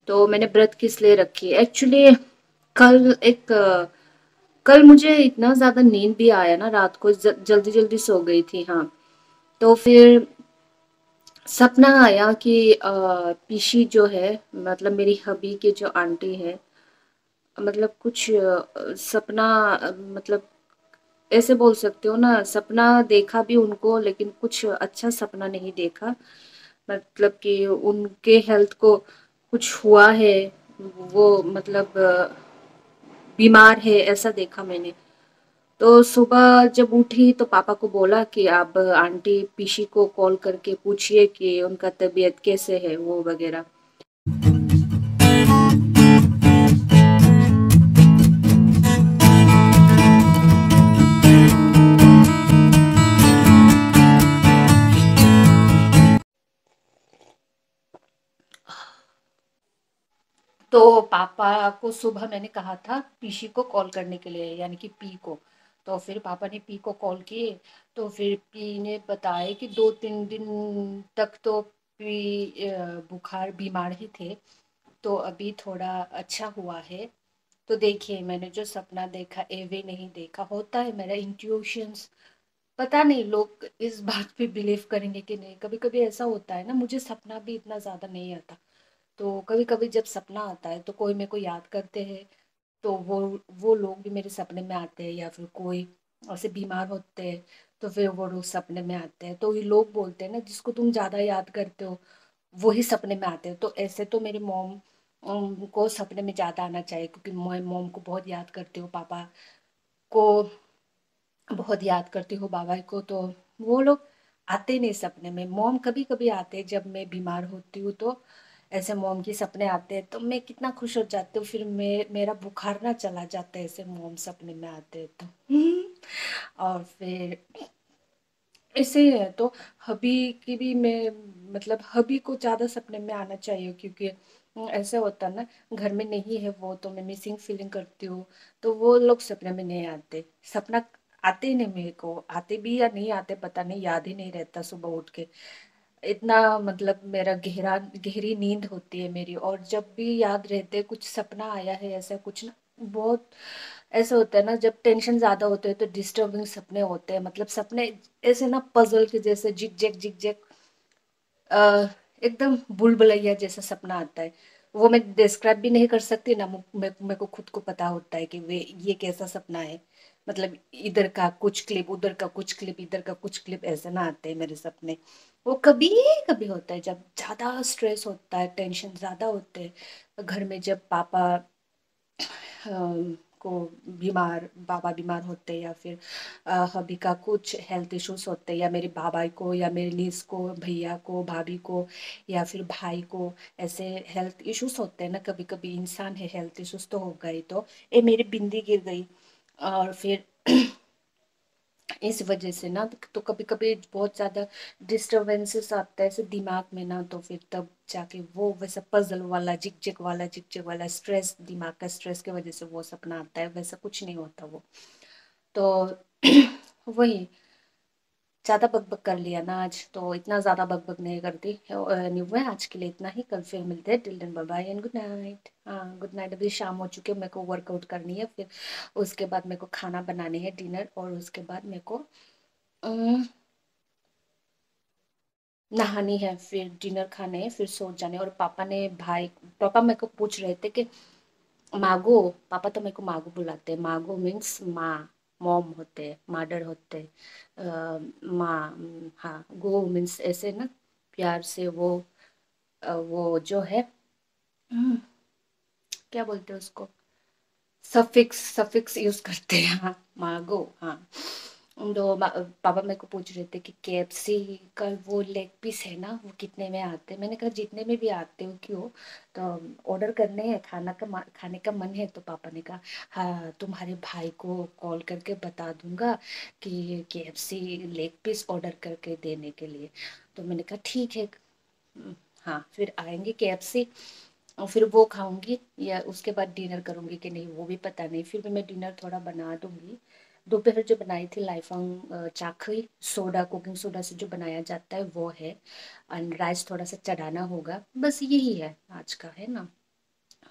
तो मैंने व्रत किस लिए रखी एक्चुअली। कल एक कल मुझे इतना ज्यादा नींद भी आया ना, रात को जल्दी जल्दी सो गई थी। हाँ, तो फिर सपना आया कि पीशी जो है, मतलब मेरी हबी की जो आंटी है, मतलब कुछ सपना, मतलब ऐसे बोल सकते हो ना, सपना देखा भी उनको, लेकिन कुछ अच्छा सपना नहीं देखा। मतलब कि उनके हेल्थ को कुछ हुआ है, वो मतलब बीमार है, ऐसा देखा मैंने। तो सुबह जब उठी तो पापा को बोला कि आप आंटी पीशी को कॉल करके पूछिए कि उनका तबीयत कैसे है, वो वगैरह। तो पापा को सुबह मैंने कहा था पीशी को कॉल करने के लिए, यानी कि पी को। तो फिर पापा ने पी को कॉल किए। तो फिर पी ने बताया कि 2-3 दिन तक तो पी बुखार बीमार ही थे। तो अभी थोड़ा अच्छा हुआ है। तो देखिए, मैंने जो सपना देखा एवे नहीं देखा, होता है मेरा इंट्यूशंस। पता नहीं लोग इस बात पे बिलीव करेंगे कि नहीं, कभी कभी ऐसा होता है ना, मुझे सपना भी इतना ज्यादा नहीं आता। तो कभी कभी जब सपना आता है तो कोई मेरे को याद करते हैं, तो वो लोग भी मेरे सपने में आते हैं, या फिर कोई ऐसे बीमार होते हैं तो फिर वो लोग सपने में आते हैं। तो ये लोग बोलते हैं ना, जिसको तुम ज्यादा याद करते हो वो ही सपने में आते हैं। तो ऐसे तो मेरी मॉम को सपने में ज्यादा आना चाहिए, क्योंकि मैं मॉम को बहुत याद करती हूँ, पापा को बहुत याद करती हूँ, बाबा को। तो वो लोग आते नहीं सपने में। मॉम कभी कभी आते हैं जब मैं बीमार होती हूँ, तो ऐसे मॉम के सपने आते हैं तो मैं कितना खुश हो जाती हूँ, फिर मेरा बुखार ना चला जाता है ऐसे मॉम सपने में आते हैं तो। और फिर ऐसे ही है। तो हबी की भी मैं, मतलब हबी को ज्यादा सपने में आना चाहिए, क्योंकि ऐसे होता है ना, घर में नहीं है वो तो मैं मिसिंग फीलिंग करती हूँ। तो वो लोग सपने में नहीं आते। सपना आते ही नहीं, मेरे को आते भी या नहीं आते पता नहीं, याद ही नहीं रहता सुबह उठ के। इतना मतलब मेरा गहरी नींद होती है मेरी, और जब भी याद रहते कुछ सपना आया है ऐसा कुछ ना, बहुत ऐसा होता है ना, जब टेंशन ज्यादा होते हैं तो डिस्टर्बिंग सपने होते हैं। मतलब सपने ऐसे ना पजल के जैसे, जिग जैग जिग जैग, एकदम भूल भुलैया जैसा सपना आता है। वो मैं डिस्क्राइब भी नहीं कर सकती ना, मेरे को खुद को पता होता है कि वे ये कैसा सपना है। मतलब इधर का कुछ क्लिप, उधर का कुछ क्लिप, इधर का कुछ क्लिप, ऐसे ना आते हैं मेरे सपने। वो कभी कभी होता है जब ज्यादा स्ट्रेस होता है, टेंशन ज्यादा होते हैं घर में, जब पापा को बीमार, बाबा बीमार होते हैं, या फिर हबी का कुछ हेल्थ इश्यूज होते हैं, या मेरे बाबा को, या मेरे नीस को, भैया को, भाभी को, या फिर भाई को, ऐसे हेल्थ इश्यूज होते हैं ना। कभी कभी इंसान है, हेल्थ इश्यूज तो हो गई। तो ये मेरी बिंदी गिर गई, और फिर इस वजह से ना, तो कभी कभी बहुत ज्यादा डिस्टरबेंसेस आता है ऐसे दिमाग में ना, तो फिर तब जाके वो वैसा पजल वाला, जिक जिक वाला स्ट्रेस, दिमाग का स्ट्रेस की वजह से वो सपना आता है। वैसा कुछ नहीं होता वो तो। वही, ज्यादा बकबक कर लिया ना आज, तो इतना ज्यादा बकबक नहीं करती। एनीवे, आज के लिए इतना ही। कल फिर मिलते हैं। Till then bye bye and good night. हाँ, गुड नाइट। अभी शाम हो चुकी है, मेरे को वर्कआउट करनी है, फिर उसके बाद मेरे को खाना बनाने है, डिनर, और उसके बाद मेरे को अम, नहानी है, फिर डिनर खाने है, फिर सो जाने। और पापा मेरे को पूछ रहे थे कि मागो, पापा तो मेरे को मागो बुलाते हैं। मागो मीन्स माँ, मॉम होते हैं, माडर होते हैं, माँ। हाँ, गो मीन्स ऐसे ना, प्यार से वो, वो जो है, हम्म, क्या बोलते हैं उसको, सफिक्स सफिक्स यूज करते हैं। हाँ, मागो। हाँ। तो पापा मेरे को पूछ रहे थे कि केएफसी का वो लेग पीस है ना, वो कितने में आते हैं। मैंने कहा जितने में भी आते हो, क्यों, तो ऑर्डर करने हैं, खाने का मन है। तो पापा ने कहा हाँ, तुम्हारे भाई को कॉल करके बता दूंगा कि केएफसी लेग पीस ऑर्डर करके देने के लिए। तो मैंने कहा ठीक है। हाँ, फिर आएंगे केएफसी, और फिर वो खाऊंगी, या उसके बाद डिनर करूंगी कि नहीं वो भी पता नहीं। फिर भी मैं डिनर थोड़ा बना दूंगी। दोपहर जो बनाई थी लाइफांग चाखई सोडा, कुकिंग सोडा से जो बनाया जाता है वो है। एंड राइस थोड़ा सा चढ़ाना होगा, बस यही है आज का, है ना।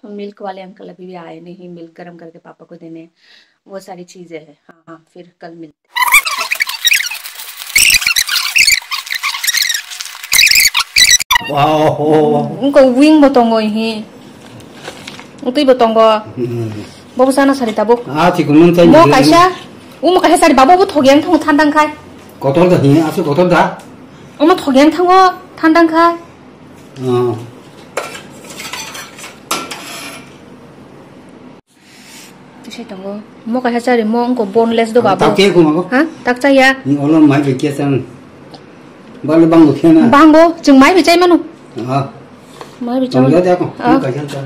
मिल्क वाले अंकल अभी भी आए नहीं, मिल्क गर्म करके पापा को देने, वो सारी चीजें हैं। हाँ हाँ, फिर कल मिलते। Engko wing botongo ihi. Uti botongo. Bobo sana sari tabuk. Mo kaisa? Mo kaisa sari babo bo thogyang thang thandang khai. Kotor da hi asu kotor da. Mo thogyang thango thandang khai. Sai tongo. Mo kaisa sari mo engko boneless do babo. Tak ke ko mago. Ha? Tak cha ya. Ni olon mai be ke san. Bal bang ko khena. Bang bo, jeng mai be chai manu. Ha. Mai be chai. Tong ya da ko. Ka jan ta.